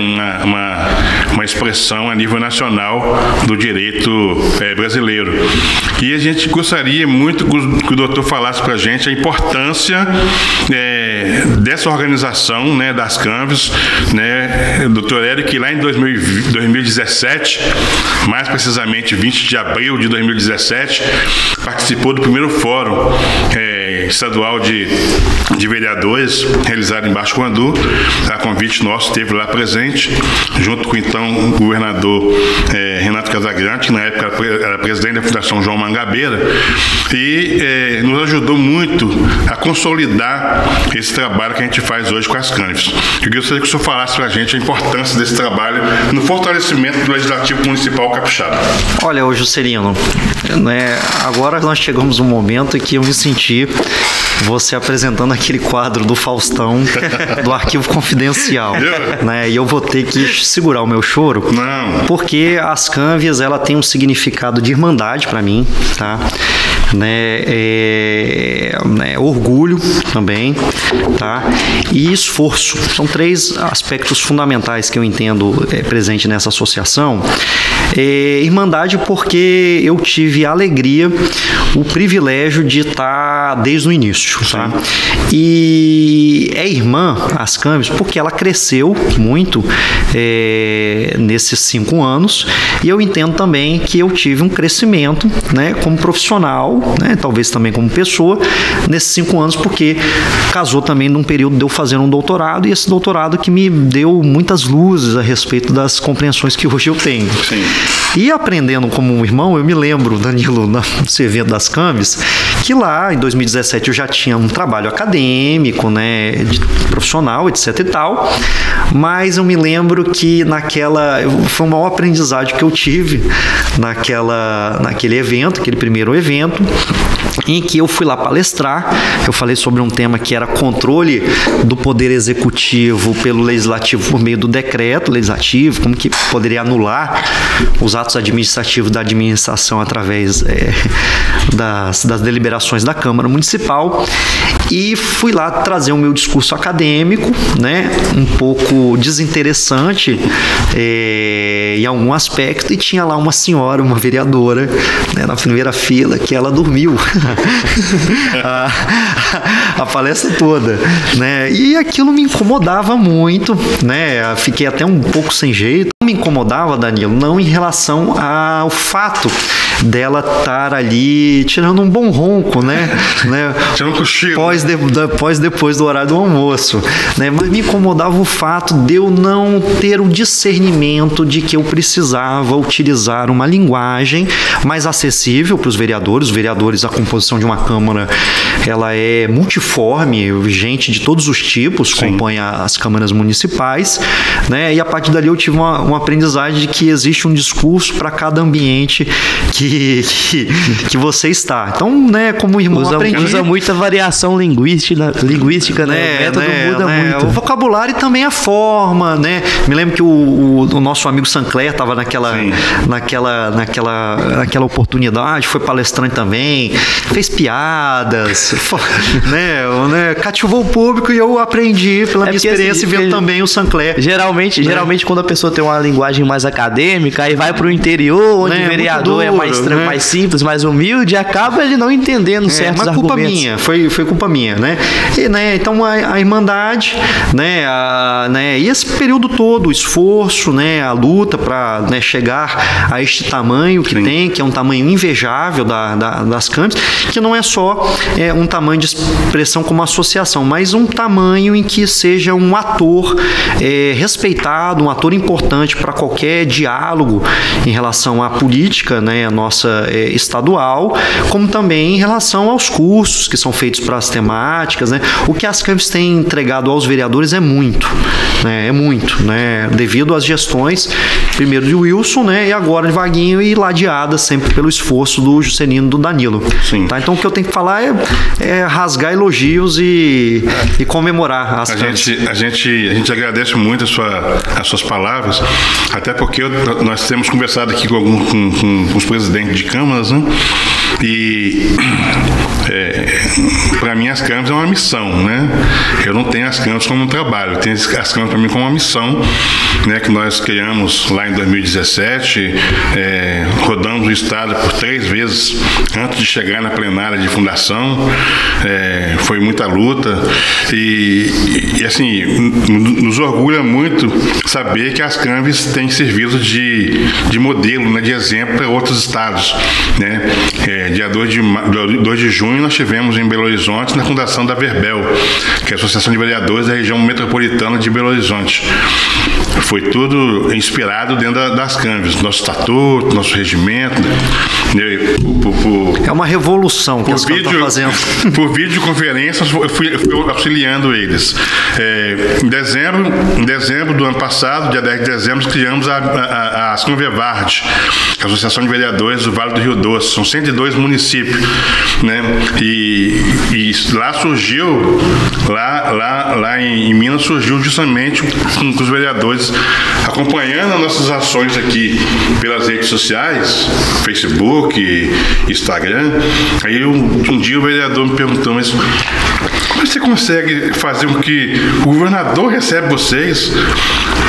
Uma expressão a nível nacional do direito brasileiro. E a gente gostaria muito que o doutor falasse para a gente a importância dessa organização, né, das Canves, né, Dr. Hélio, que lá em 2017, mais precisamente 20 de abril de 2017, participou do primeiro fórum estadual de vereadores realizado em Baixo Guandu. A convite nosso esteve lá presente, junto com então o governador Renato Casagrande, que na época era presidente da Fundação João Mangabeira, e nos ajudou muito a consolidar esse trabalho que a gente faz hoje com as Canves. Eu gostaria que o senhor falasse para a gente a importância desse trabalho no fortalecimento do Legislativo Municipal Capixaba. Olha, ô Juscelino, né, agora nós chegamos um momento em que eu me senti você apresentando aquele quadro do Faustão do Arquivo Confidencial, né? E eu vou ter que segurar o meu choro, porque as Canves, ela tem um significado de irmandade para mim, tá? Orgulho também, tá? E esforço. São três aspectos fundamentais que eu entendo presente nessa associação. Irmandade, porque eu tive a alegria, o privilégio de estar desde o início, tá? E é irmã, as Canves, porque ela cresceu muito nesses 5 anos, e eu entendo também que eu tive um crescimento, né, como profissional, né, talvez também como pessoa, nesses 5 anos, porque casou também num período de eu fazer um doutorado, e esse doutorado que me deu muitas luzes a respeito das compreensões que hoje eu tenho. Sim. E aprendendo como um irmão, eu me lembro, Danilo, no evento das Canves, que lá em 2017 eu já tinha um trabalho acadêmico, né, profissional, etc e tal, mas eu me lembro que foi o maior aprendizado que eu tive naquele evento, aquele primeiro evento, em que eu fui lá palestrar. Eu falei sobre um tema que era controle do poder executivo pelo legislativo por meio do decreto legislativo, como que poderia anular os atos administrativos da administração através das deliberações da Câmara Municipal, e fui lá trazer o meu discurso acadêmico, né, um pouco desinteressante em algum aspecto, e tinha lá uma senhora, uma vereadora, né, na primeira fila, que ela dormiu a palestra toda, né, e aquilo me incomodava muito, né, fiquei até um pouco sem jeito. Me incomodava, Danilo, não em relação ao fato dela estar ali tirando um bom ronco, né? Tirando um cochilo. Depois do horário do almoço, né? Mas me incomodava o fato de eu não ter o discernimento de que eu precisava utilizar uma linguagem mais acessível para os vereadores. Os vereadores, a composição de uma Câmara, ela é multiforme, gente de todos os tipos compõe as câmaras municipais, né? E a partir dali eu tive uma aprendizagem de que existe um discurso para cada ambiente que você está. Então, né, como irmão, aprendi. Usa muita variação linguística, né? O método muda muito. O vocabulário e também a forma, né? Me lembro que o nosso amigo Sancler estava naquela oportunidade, foi palestrante também, fez piadas, né? Cativou o público, e eu aprendi pela minha experiência, vendo também o Sancler. Geralmente quando a pessoa tem uma linguagem mais acadêmica, aí vai para o interior, onde o vereador é mais mais simples, mais humilde, acaba ele não entendendo certos argumentos. Culpa minha, foi culpa minha, né? E, né, então a Irmandade, né, e esse período todo, o esforço, né, a luta para, né, chegar a este tamanho que tem, que é um tamanho invejável das Camps, que não é só um tamanho de expressão como associação, mas um tamanho em que seja um ator respeitado, um ator importante para qualquer diálogo em relação à política, né, a nossa estadual, como também em relação aos cursos que são feitos para as temáticas, né? O que as Camps têm entregado aos vereadores é muito, né, devido às gestões, primeiro de Wilson, né, e agora de Vaguinho, e ladeadas sempre pelo esforço do Juscelino e do Danilo. Sim. Tá? Então o que eu tenho que falar é rasgar elogios e comemorar as Camps. A gente agradece muito as suas palavras, até porque nós temos conversado aqui com os presidentes de câmaras, né? E para mim as Câmaras é uma missão, né? Eu não tenho as Câmaras como um trabalho, eu tenho as Câmaras para mim como uma missão, né? Que nós criamos lá em 2017, rodamos o estado por 3 vezes antes de chegar na plenária de fundação, foi muita luta e assim, nos orgulha muito saber que as Câmaras têm servido de modelo, né? De exemplo para outros estados, né? Dia 2 de junho nós tivemos em Belo Horizonte, na fundação da Verbel, que é a Associação de Vereadores da região metropolitana de Belo Horizonte. Foi tudo inspirado dentro das Câmaras, nosso estatuto, nosso regimento. É uma revolução que as Câmaras estão fazendo. Por videoconferência, eu fui auxiliando eles. Em dezembro do ano passado, dia 10 de dezembro, criamos a Asconvevard, a Associação de Vereadores do Vale do Rio Doce. São 102 municípios, né? E lá surgiu, lá em Minas surgiu justamente com os vereadores acompanhando as nossas ações aqui pelas redes sociais, Facebook, Instagram. Aí um dia o vereador me perguntou, mas você consegue fazer com que o governador recebe vocês?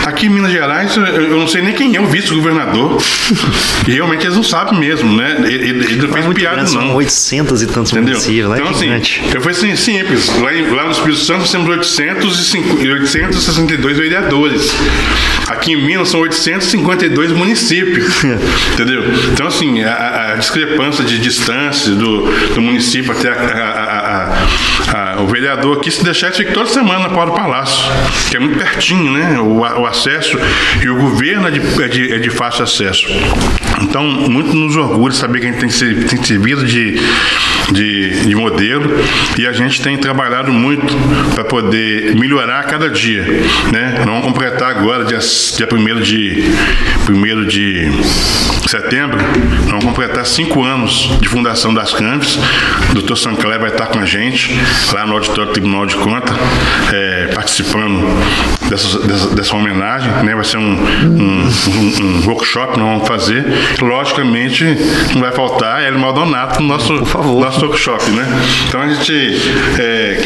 Aqui em Minas Gerais, eu não sei nem quem é o vice-governador. E realmente eles não sabem mesmo, né? Ele não fez piada, não. São 800 e tantos municípios, né? Então, assim, foi assim, simples. Lá no Espírito Santo nós temos 862 vereadores. Aqui em Minas são 852 municípios. Entendeu? Então, assim, a discrepância de distância do município até o vereador aqui, se deixar, fica toda semana na porta do Palácio, que é muito pertinho, né? O acesso, e o governo é de fácil acesso. Então, muito nos orgulha saber que a gente tem servido de modelo, e a gente tem trabalhado muito para poder melhorar a cada dia, né? Nós vamos completar agora, dia 1º de setembro, nós vamos completar 5 anos de fundação das Câmaras. O Dr. Sancler vai estar com a gente lá no auditório do Tribunal de Contas, participando dessa homenagem, né? Vai ser um workshop que nós vamos fazer. Logicamente, não vai faltar Hélio Maldonato no nosso workshop, né? Então a gente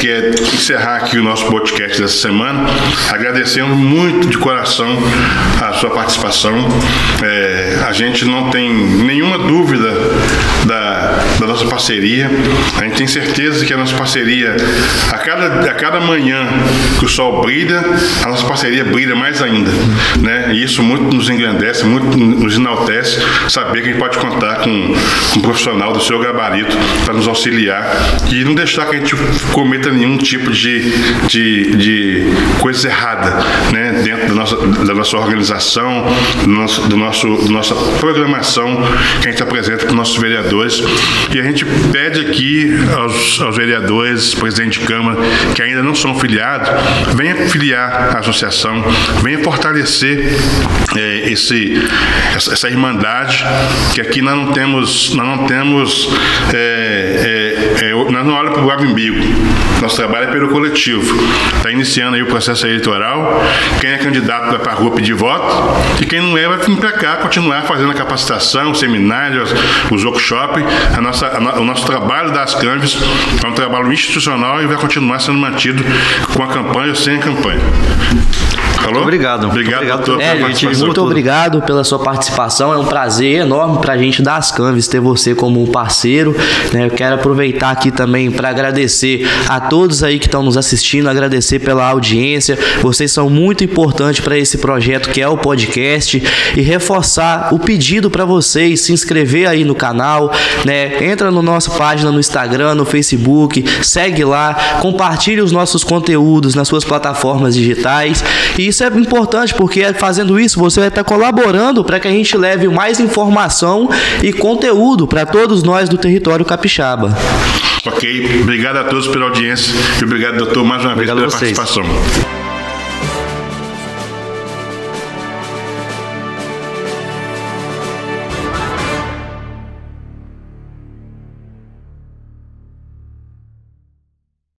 quer encerrar aqui o nosso podcast dessa semana, agradecendo muito de coração a sua participação. A gente não tem nenhuma dúvida da nossa parceria. A gente tem certeza que a nossa parceria, a cada manhã que o sol brilha, a nossa parceria brilha mais ainda, né? E isso muito nos engrandece, muito nos enaltece, saber que a gente pode contar com um profissional do seu gabarito para nos auxiliar e não deixar que a gente cometa nenhum tipo de coisa errada, né? Dentro da nossa organização, da nossa programação que a gente apresenta para os nossos vereadores. E a gente pede aqui aos vereadores, presidente de Câmara, que ainda não são filiados, venha filiar a associação, venha fortalecer essa irmandade, que aqui nós não temos nós não olhamos para o abimbigo. Nosso trabalho é pelo coletivo. Está iniciando aí o processo eleitoral. Quem é candidato vai para a rua pedir voto, e quem não é vai vir para cá continuar fazendo a capacitação, os seminários, os workshops. O nosso trabalho das Câmaras é um trabalho institucional e vai continuar sendo mantido com a campanha ou sem a campanha. Falou? Obrigado. Obrigado, doutor. Muito obrigado pela sua participação. É um prazer enorme pra gente da Ascanvis ter você como um parceiro, né? Eu quero aproveitar aqui também para agradecer a todos aí que estão nos assistindo, agradecer pela audiência. Vocês são muito importantes para esse projeto que é o podcast, e reforçar o pedido para vocês se inscrever aí no canal, né? Entra na nossa página no Instagram, no Facebook, segue lá, compartilhe os nossos conteúdos nas suas plataformas digitais. E isso é importante porque fazendo isso você vai estar colaborando para que a gente leve mais informação e conteúdo para todos nós do território capixaba. Ok, obrigado a todos pela audiência e obrigado, doutor, mais uma vez pela participação.